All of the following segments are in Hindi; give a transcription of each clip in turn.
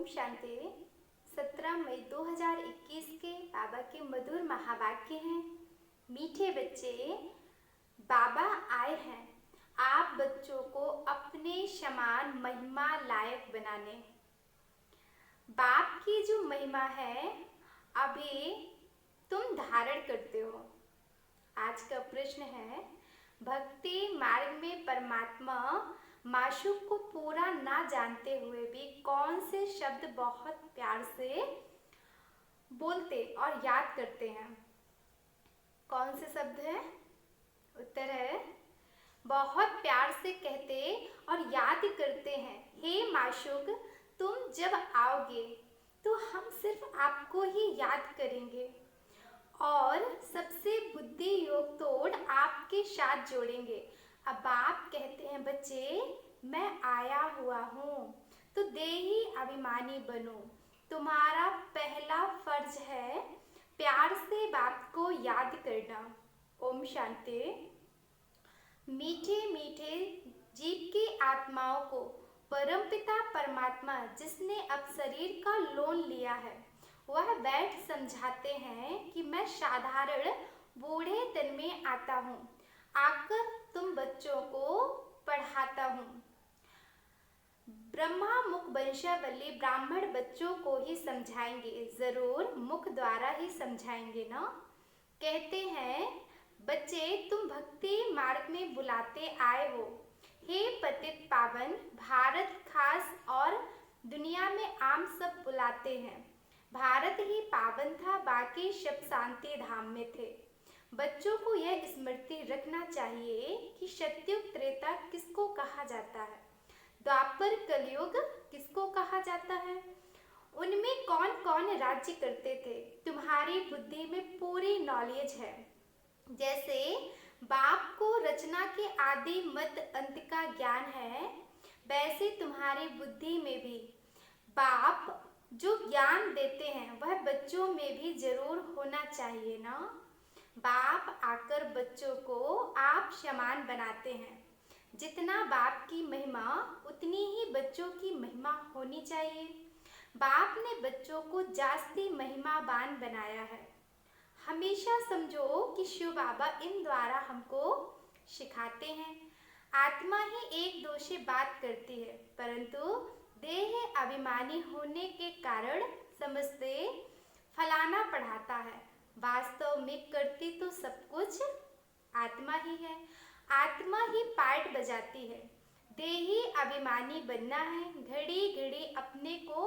ओम शांति। 17 मई 2021 के बाबा के मधुर महावाक्य हैं। मीठे बच्चे, बाबा आए हैं आप बच्चों को अपने समान महिमा लायक बनाने। बाप की जो महिमा है अभी तुम धारण करते हो। आज का प्रश्न है, भक्ति मार्ग में परमात्मा माशूक को पूरा ना जानते हुए भी कौन से शब्द बहुत प्यार से बोलते और याद करते हैं? कौन से शब्द है? उत्तर है, बहुत प्यार से कहते और याद करते हैं, हे माशूक, तुम जब आओगे तो हम सिर्फ आपको ही याद करेंगे और सबसे बुद्धि योग तोड़ आपके साथ जोड़ेंगे। अब आप कहते हैं, बच्चे मैं आया हुआ हूँ तो देही अभिमानी बनो। तुम्हारा पहला फर्ज है प्यार से बाप को याद करना। ओम शांति। मीठे मीठे जीव की आत्माओं को परमपिता परमात्मा जिसने अब शरीर का लोन लिया है, वह बैठ समझाते हैं कि मैं साधारण बूढ़े तन में आता हूँ, आकर तुम बच्चों को पढ़ाता हूँ। ब्रह्मा मुख वंशावली ब्राह्मण बच्चों को ही समझाएंगे, जरूर मुख द्वारा ही समझाएंगे ना। कहते हैं, बच्चे तुम भक्ति मार्ग में बुलाते आए हो। हे पतित पावन, भारत खास और दुनिया में आम सब बुलाते हैं। भारत ही पावन था, बाकी सब शांति धाम में थे। बच्चों को यह स्मृति रखना चाहिए कि सत्युग त्रेता किसको कहा जाता है, द्वापर कलयुग किसको कहा जाता है, उनमें कौन कौन राज्य करते थे। तुम्हारी बुद्धि में पूरी नॉलेज है। जैसे बाप को रचना के आदि मध्य अंत का ज्ञान है, वैसे तुम्हारी बुद्धि में भी बाप जो ज्ञान देते हैं वह बच्चों में भी जरूर होना चाहिए ना। बाप आकर बच्चों को आप समान बनाते हैं। जितना बाप की महिमा उतनी ही बच्चों की महिमा होनी चाहिए। बाप ने बच्चों को जास्ती महिमावान बनाया है। हमेशा समझो कि शिव बाबा इन द्वारा हमको सिखाते हैं। आत्मा ही एक दो से बात करती है, परंतु देह अभिमानी होने के कारण समझते फलाना पढ़ाता है। वास्तव में करती तो सब कुछ आत्मा ही है। आत्मा ही पार्ट बजाती है। देही अभिमानी बनना है, घड़ी घड़ी अपने को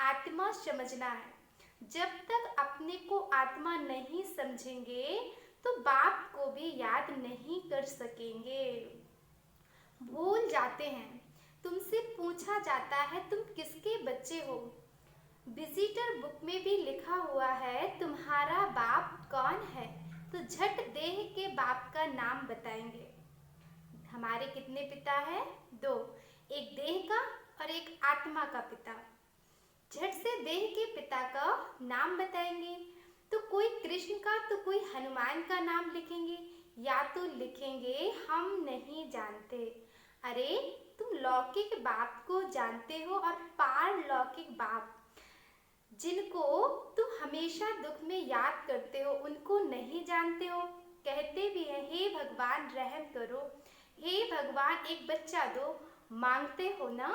आत्मा समझना है। जब तक अपने को आत्मा नहीं समझेंगे तो बाप को भी याद नहीं कर सकेंगे। भूल जाते हैं। तुमसे पूछा जाता है, तुम किसके बच्चे हो? विजिटर बुक में भी लिखा हुआ है, तुम्हारा बाप कौन है? तो झट देह के बाप का नाम बताएंगे। हमारे कितने पिता हैं? दो, एक देह का और एक आत्मा का पिता। झट से देह के पिता का नाम बताएंगे। तो कोई कृष्ण का तो कोई हनुमान का नाम लिखेंगे, या तो लिखेंगे हम नहीं जानते। अरे तुम लौकिक बाप को जानते हो और पारलौकिक बाप जिनको तुम हमेशा दुख में याद करते हो उनको नहीं जानते हो। कहते भी हैं, हे भगवान रहम करो, हे भगवान एक बच्चा दो, मांगते हो ना।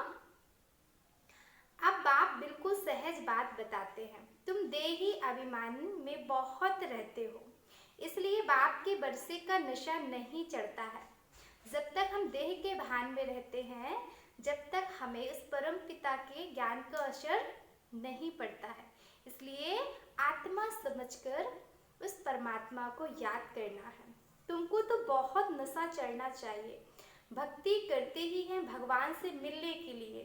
अब बाप बिल्कुल सहज बात बताते हैं। तुम देही अभिमान में बहुत रहते हो, इसलिए बाप के बरसे का नशा नहीं चढ़ता है। जब तक हम देह के भान में रहते हैं, जब तक हमें उस परम पिता के ज्ञान का असर नहीं पड़ता है। इसलिए आत्मा समझकर उस परमात्मा को याद करना है। तुमको तो बहुत नशा चढ़ना चाहिए। भक्ति करते ही हैं भगवान से मिलने के लिए।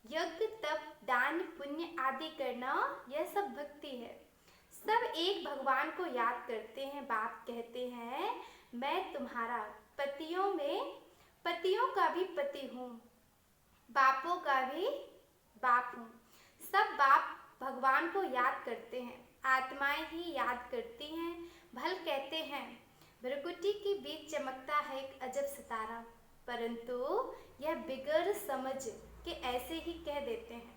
यज्ञ तप दान पुण्य आदि करना, यह सब भक्ति है। सब एक भगवान को याद करते हैं। बाप कहते हैं, मैं तुम्हारा पतियों का भी पति हूँ, बापों का भी बाप हूँ। सब बाप भगवान को याद करते हैं, आत्माएं ही याद करती हैं। भल कहते हैं, भ्रकुटी के बीच चमकता है एक अजब सितारा, परंतु यह बिगर समझ के ऐसे ही कह देते हैं।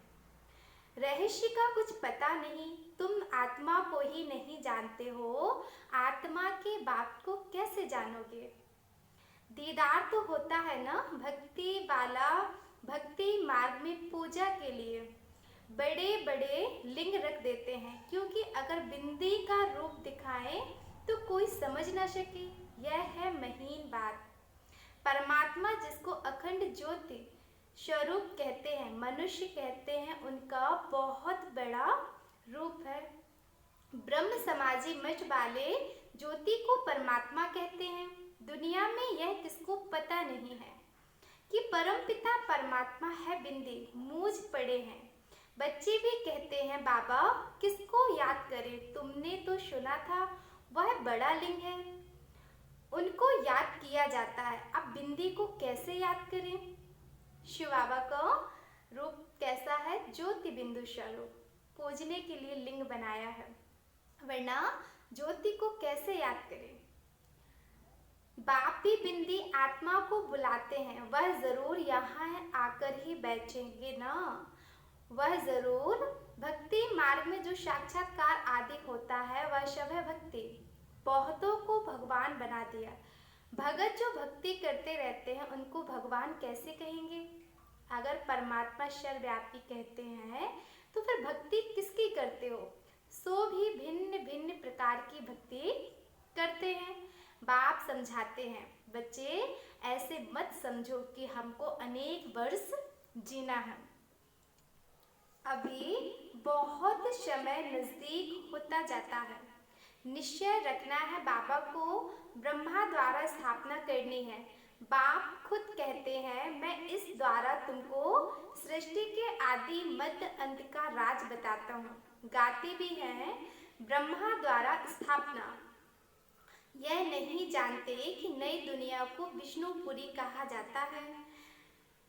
रहस्य का कुछ पता नहीं, तुम आत्मा को ही नहीं जानते हो, आत्मा के बाप को कैसे जानोगे। दीदार तो होता है ना भक्ति वाला, भक्ति मार्ग में पूजा के लिए बड़े बड़े लिंग रख देते हैं, क्योंकि अगर बिंदी का रूप दिखाएं तो कोई समझ ना सके। यह है महीन बात। परमात्मा जिसको अखंड ज्योति स्वरूप कहते हैं, मनुष्य कहते हैं, उनका बहुत बड़ा रूप है। ब्रह्म समाजी मठ वाले ज्योति को परमात्मा कहते हैं। दुनिया में यह किसको पता नहीं है कि परमपिता परमात्मा है बिंदी मूझ पड़े हैं। बच्चे भी कहते हैं बाबा किसको याद करें, तुमने तो सुना था वह बड़ा लिंग है, उनको याद किया जाता है, अब बिंदी को कैसे याद करें। शिव बाबा का रूप कैसा है, ज्योति बिंदु स्वरूप, पूजने के लिए लिंग बनाया है, वरना ज्योति को कैसे याद करें। बाप भी बिंदी आत्मा को बुलाते हैं, वह जरूर यहाँ आकर ही बैठेंगे ना, वह जरूर। भक्ति मार्ग में जो साक्षात्कार आदि होता है वह सब है भक्ति। बहुतों को भगवान बना दिया। भगत जो भक्ति करते रहते हैं उनको भगवान कैसे कहेंगे। अगर परमात्मा सर्वव्यापी कहते हैं तो फिर भक्ति किसकी करते हो। सो भी भिन्न भिन्न प्रकार की भक्ति करते हैं। बाप समझाते हैं बच्चे ऐसे मत समझो कि हमको अनेक वर्ष जीना है, अभी बहुत समय नजदीक होता जाता है। निश्चय रखना है बाबा को ब्रह्मा द्वारा स्थापना करनी है। बाप खुद कहते हैं मैं इस द्वारा तुमको सृष्टि के आदि मध्य अंत का राज बताता हूँ। गाते भी हैं ब्रह्मा द्वारा स्थापना। यह नहीं जानते कि नई दुनिया को विष्णुपुरी कहा जाता है,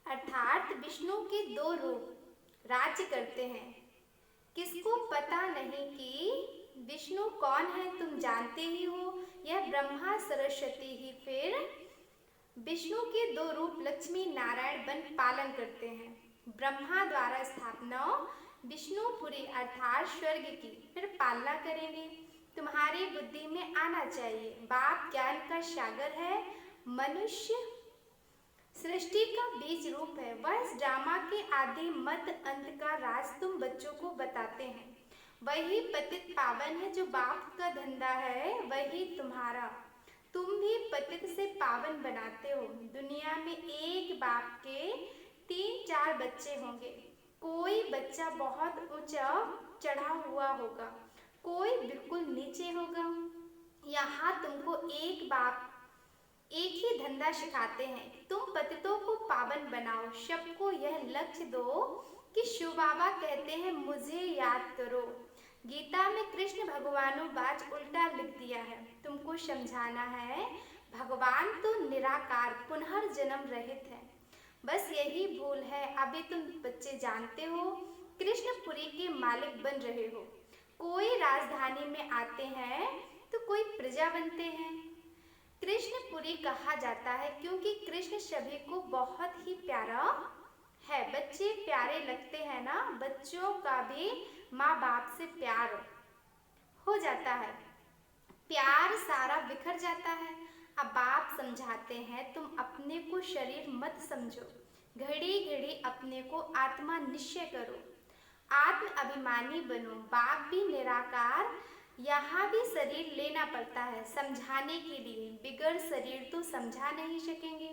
अर्थात विष्णु के दो रूप राज्य करते हैं। किसको पता नहीं कि विष्णु कौन है, तुम जानते ही हो, यह ब्रह्मा सरस्वती ही फिर विष्णु के दो रूप लक्ष्मी नारायण बन पालन करते हैं। ब्रह्मा द्वारा स्थापना विष्णुपुरी अर्थात स्वर्ग की फिर पालना करेंगे। तुम्हारी बुद्धि में आना चाहिए बाप ज्ञान का सागर है, मनुष्य सृष्टि का बीज रूप है। वह इस ड्रामा के आदि मध्य अंत का राज तुम बच्चों को बताते हैं। वही पतित पावन है जो बाप का धंधा है, वही तुम्हारा। तुम भी पतित से पावन बनाते हो। दुनिया में एक बाप के 3-4 बच्चे होंगे। कोई बच्चा बहुत ऊंचा चढ़ा हुआ होगा, कोई बिल्कुल नीचे होगा। यहाँ तुमको एक बाप एक ही धंधा सिखाते हैं, तुम पतितों को पावन बनाओ। सबको यह लक्ष्य दो कि शिव बाबा कहते हैं मुझे याद करो। गीता में कृष्ण भगवानुवाच उल्टा लिख दिया है, तुमको समझाना है भगवान तो निराकार पुनर्जन्म रहित है। बस यही भूल है। अभी तुम बच्चे जानते हो कृष्णपुरी के मालिक बन रहे हो। कोई राजधानी में आते हैं तो कोई प्रजा बनते हैं। कृष्णपुरी कहा जाता है क्योंकि कृष्ण सभी को बहुत ही प्यारा है। बच्चे प्यारे लगते हैं ना, बच्चों का भी माँ बाप से प्यार हो जाता है, प्यार सारा बिखर जाता है। अब बाप समझाते हैं तुम अपने को शरीर मत समझो, घड़ी घड़ी अपने को आत्मा निश्चय करो, आत्म अभिमानी बनो। बाप भी निराकार, यहाँ भी शरीर लेना पड़ता है समझाने के लिए, बिगड़ शरीर तो समझा नहीं सकेंगे।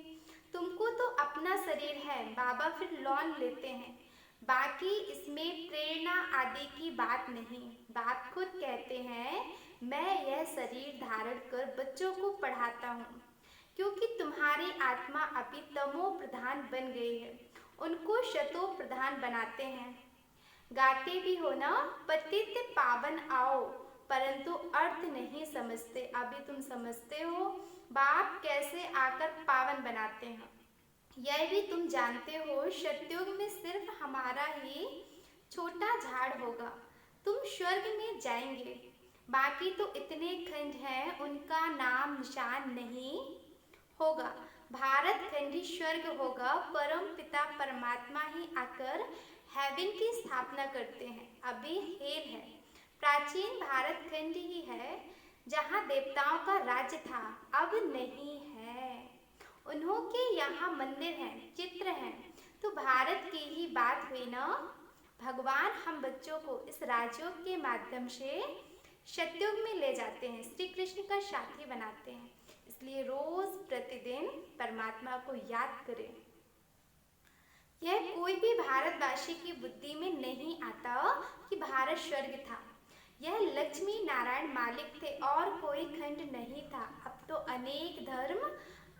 तुमको तो अपना शरीर है, बाबा फिर लोन लेते हैं। बाकी इसमें प्रेरणा आदि की बात नहीं। बाप खुद कहते हैं मैं यह शरीर धारण कर बच्चों को पढ़ाता हूँ, क्योंकि तुम्हारी आत्मा अभी तमो प्रधान बन गई है, उनको शतो प्रधान बनाते हैं। गाते भी हो ना पतित पावन आओ, परंतु अर्थ नहीं समझते। अभी तुम समझते हो बाप कैसे आकर पावन बनाते हैं। यह भी तुम जानते हो सतयुग में सिर्फ हमारा ही छोटा झाड़ होगा, तुम स्वर्ग में जाएंगे। बाकी तो इतने खंड हैं उनका नाम निशान नहीं होगा। भारत खंड ही स्वर्ग होगा, परम पिता परमात्मा ही आकर हेवन की स्थापना करते हैं। अभी हेल है। प्राचीन भारत खंड ही है जहाँ देवताओं का राज्य था, अब नहीं है। उन्हों के यहाँ मंदिर हैं, चित्र हैं, तो भारत की ही बात हुई ना। भगवान हम बच्चों को इस राजयोग के माध्यम से सतयुग में ले जाते हैं, श्री कृष्ण का साथी बनाते हैं। इसलिए रोज प्रतिदिन परमात्मा को याद करें। यह कोई भी भारतवासी की बुद्धि में नहीं आता कि भारत स्वर्ग था। यह लक्ष्मी नारायण मालिक थे और कोई खंड नहीं था। अब तो अनेक धर्म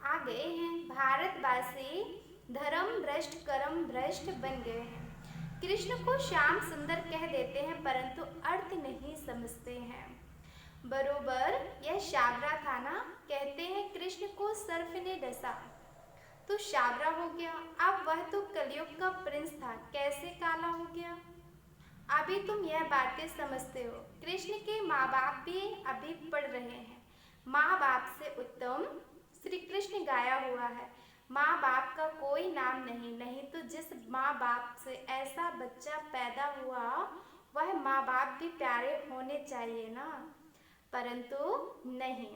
आ गए हैं। भारतवासी धर्म भ्रष्ट कर्म भ्रष्ट बन गए हैं। कृष्ण को श्याम सुंदर कह देते हैं परंतु अर्थ नहीं समझते हैं। बरोबर यह शावरा था ना। कहते हैं कृष्ण को सर्प ने डसा तो शावरा हो गया। अब वह तो कलयुग का प्रिंस था, कैसे काला हो गया। अभी तुम यह बातें समझते हो। कृष्ण के माँ बाप भी अभी पढ़ रहे हैं। माँ बाप से उत्तम श्री कृष्ण गाया हुआ है। माँ बाप का कोई नाम नहीं। नहीं तो जिस माँ बाप से ऐसा बच्चा पैदा हुआ वह माँ बाप भी प्यारे होने चाहिए ना, परंतु नहीं।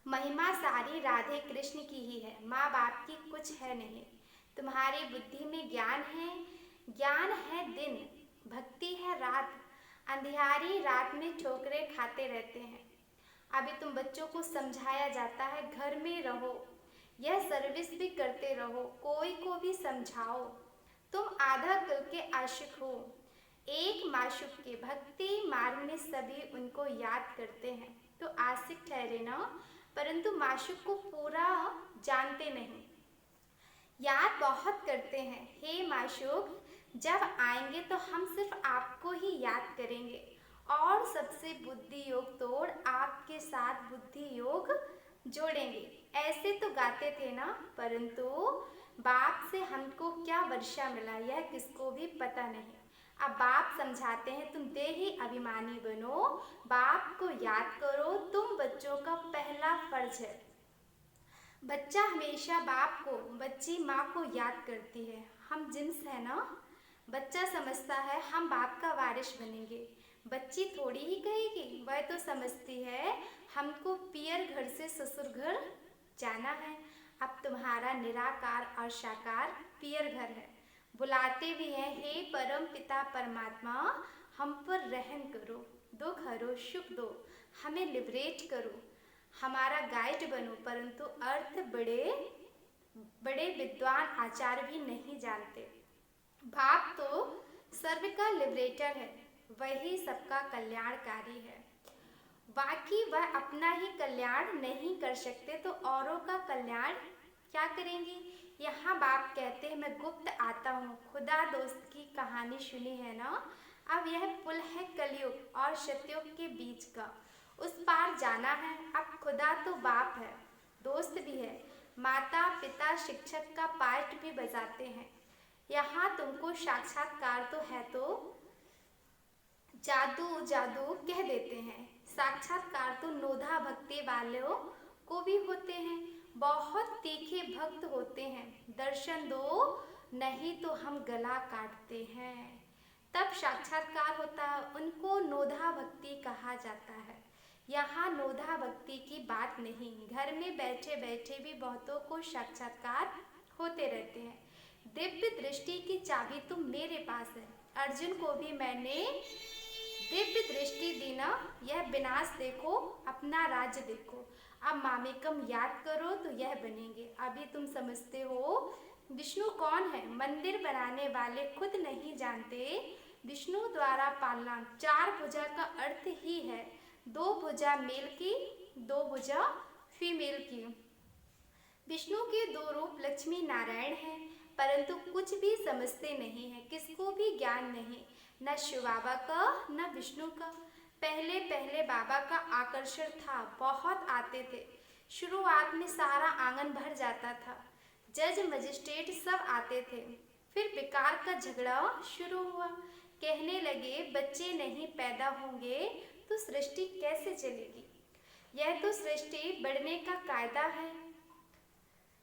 महिमा सारी राधे कृष्ण की ही है, माँ बाप की कुछ है नहीं। तुम्हारी बुद्धि में ज्ञान है दिन, भक्ति है रात। अंधियारी रात में ठोकरें खाते रहते हैं। अभी तुम बच्चों को समझाया जाता है घर में रहो, यह सर्विस भी करते रहो, कोई को भी समझाओ। तुम आधा कल के आशिक हो, एक माशूक के। भक्ति मार्ग में सभी उनको याद करते हैं तो आशिक ठहरे ना, परंतु माशूक को पूरा जानते नहीं। याद बहुत करते हैं। हे माशूक, जब आएंगे तो हम सिर्फ आपको ही याद करेंगे और सबसे बुद्धि योग तोड़ आपके साथ बुद्धि योग जोड़ेंगे। ऐसे तो गाते थे ना, परंतु बाप से हमको क्या वर्षा मिला यह किसको भी पता नहीं। अब बाप समझाते हैं तुम देही अभिमानी बनो, बाप को याद करो, तुम बच्चों का पहला फर्ज है। बच्चा हमेशा बाप को, बच्ची माँ को याद करती है। हम जिन्स है ना। बच्चा समझता है हम बाप का वारिस बनेंगे। बच्ची थोड़ी ही कहेगी, वह तो समझती है हमको पियर घर से ससुर घर जाना है। अब तुम्हारा निराकार और साकार पियर घर है। बुलाते भी हैं, हे परम पिता परमात्मा, हम पर रहम करो, दुख हरो, सुख दो, हमें लिबरेट करो, हमारा गाइड बनो। परंतु अर्थ बड़े बड़े विद्वान आचार्य भी नहीं जानते। बाप तो सर्व का लिबरेटर है, वही सबका कल्याणकारी है। बाकी वह अपना ही कल्याण नहीं कर सकते तो औरों का कल्याण क्या करेंगे। यहाँ बाप कहते हैं मैं गुप्त आता हूँ। खुदा दोस्त की कहानी सुनी है ना। अब यह पुल है कलयुग और सतयुग के बीच का, उस पार जाना है। अब खुदा तो बाप है, दोस्त भी है, माता पिता शिक्षक का पार्ट भी बजाते हैं। यहाँ तुमको साक्षात्कार तो है तो जादू जादू कह देते हैं। साक्षात्कार तो नोधा भक्ति वालों को भी होते हैं। बहुत तीखे भक्त होते हैं। दर्शन दो नहीं तो हम गला काटते हैं, तब साक्षात्कार होता है। उनको नोधा भक्ति कहा जाता है। यहाँ नोधा भक्ति की बात नहीं। घर में बैठे बैठे भी बहुतों को साक्षात्कार होते रहते हैं। दिव्य दृष्टि की चाबी तो मेरे पास है। अर्जुन को भी मैंने दिव्य दृष्टि दी ना। यह विनाश देखो, अपना राज्य देखो। अब मामेकम याद करो तो यह बनेंगे। अभी तुम समझते हो विष्णु कौन है। मंदिर बनाने वाले खुद नहीं जानते विष्णु द्वारा पालना। चार भुजा का अर्थ ही है दो भुजा मेल की, दो भुजा फीमेल की। विष्णु के दो रूप लक्ष्मी नारायण हैं, परंतु कुछ भी समझते नहीं है, किसको भी ज्ञान नहीं, न शिव बाबा का न विष्णु का। पहले पहले बाबा का आकर्षण था, बहुत आते थे। शुरुआत में सारा आंगन भर जाता था, जज मजिस्ट्रेट सब आते थे। फिर बेकार का झगड़ा शुरू हुआ। कहने लगे बच्चे नहीं पैदा होंगे तो सृष्टि कैसे चलेगी। यह तो सृष्टि बढ़ने का कायदा है।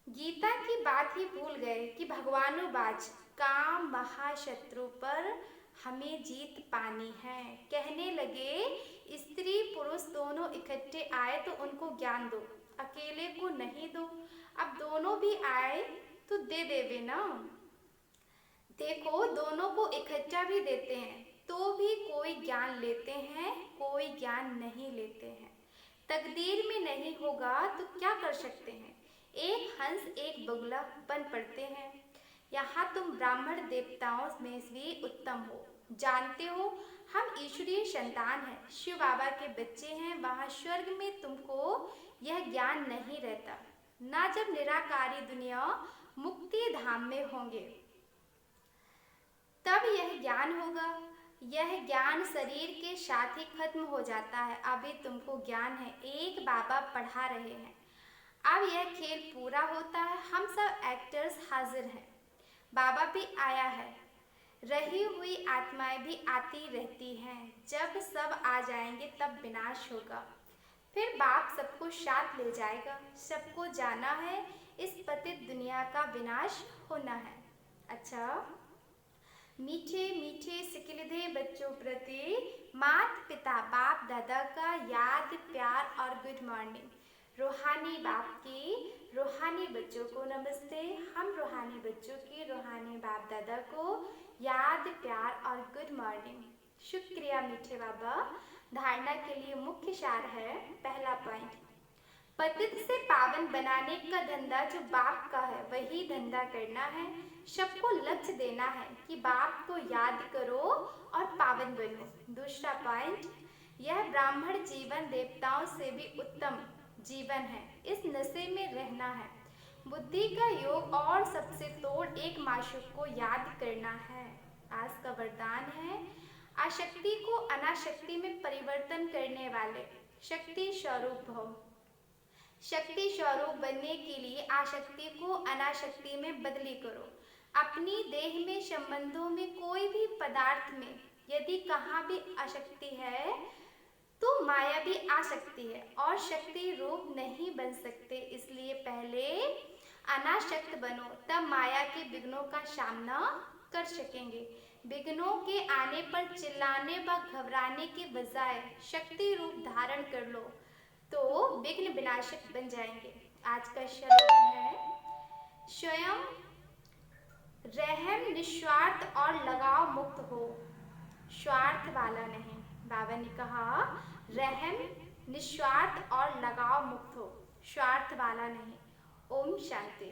गीता की बात ही भूल गए कि भगवानुवाच काम महाशत्रु पर हमें जीत पानी है। कहने लगे स्त्री पुरुष दोनों इकट्ठे आए तो उनको ज्ञान दो, अकेले को नहीं दो। अब दोनों भी आए तो दे देवे ना। देखो दोनों को इकट्ठा भी देते हैं तो भी कोई ज्ञान लेते हैं, कोई ज्ञान नहीं लेते हैं। तकदीर में नहीं होगा तो क्या कर सकते हैं। एक हंस एक बगुला बन पड़ते हैं। यहाँ तुम ब्राह्मण देवताओं में भी उत्तम हो। जानते हो हम ईश्वरीय संतान हैं, शिव बाबा के बच्चे हैं। वहाँ स्वर्ग में तुमको यह ज्ञान नहीं रहता ना। जब निराकारी दुनिया मुक्ति धाम में होंगे तब यह ज्ञान होगा। यह ज्ञान शरीर के साथ ही खत्म हो जाता है। अभी तुमको ज्ञान है, एक बाबा पढ़ा रहे हैं। अब यह खेल पूरा होता है, हम सब एक्टर्स हाजिर हैं। बाबा भी आया है, रही हुई आत्माएं भी आती रहती हैं। जब सब आ जाएंगे तब विनाश होगा, फिर बाप सबको साथ ले जाएगा। सबको जाना है इस पतित दुनिया का विनाश होना है। अच्छा, मीठे मीठे सिकिलधे बच्चों प्रति माता पिता बाप दादा का याद प्यार और गुड मॉर्निंग। रूहानी बाप की रूहानी बच्चों को नमस्ते। हम रूहानी बच्चों की रूहानी बाप दादा को याद प्यार और गुड मॉर्निंग। शुक्रिया मीठे बाबा। धारणा के लिए मुख्य सार है। पहला पॉइंट, पतित से पावन बनाने का धंधा जो बाप का है वही धंधा करना है। सबको लक्ष्य देना है कि बाप को याद करो और पावन बनो। दूसरा पॉइंट, यह ब्राह्मण जीवन देवताओं से भी उत्तम जीवन है। इस नशे में रहना है। बुद्धि का योग और सबसे तोड़ एक माशूक को याद करना है। आज का वरदान है, आशक्ति को अनाशक्ति में परिवर्तन करने वाले शक्ति स्वरूप भव। शक्ति स्वरूप बनने के लिए आशक्ति को अनाशक्ति में बदली करो। अपनी देह में, संबंधों में, कोई भी पदार्थ में यदि कहाँ भी अशक्ति है तो माया भी आ सकती है और शक्ति रूप नहीं बन सकते। इसलिए पहले अनाशक्त बनो, तब माया के विघ्नों का सामना कर सकेंगे। विघ्नों के आने पर चिल्लाने व घबराने के बजाय शक्ति रूप धारण कर लो तो विघ्न विनाशक बन जाएंगे। आज का स्लोगन है, स्वयं रहम निस्वार्थ और लगाव मुक्त हो, स्वार्थ वाला नहीं। बाबा ने कहा रहम निस्वार्थ और लगाव मुक्त हो, स्वार्थ वाला नहीं। ओम शांति।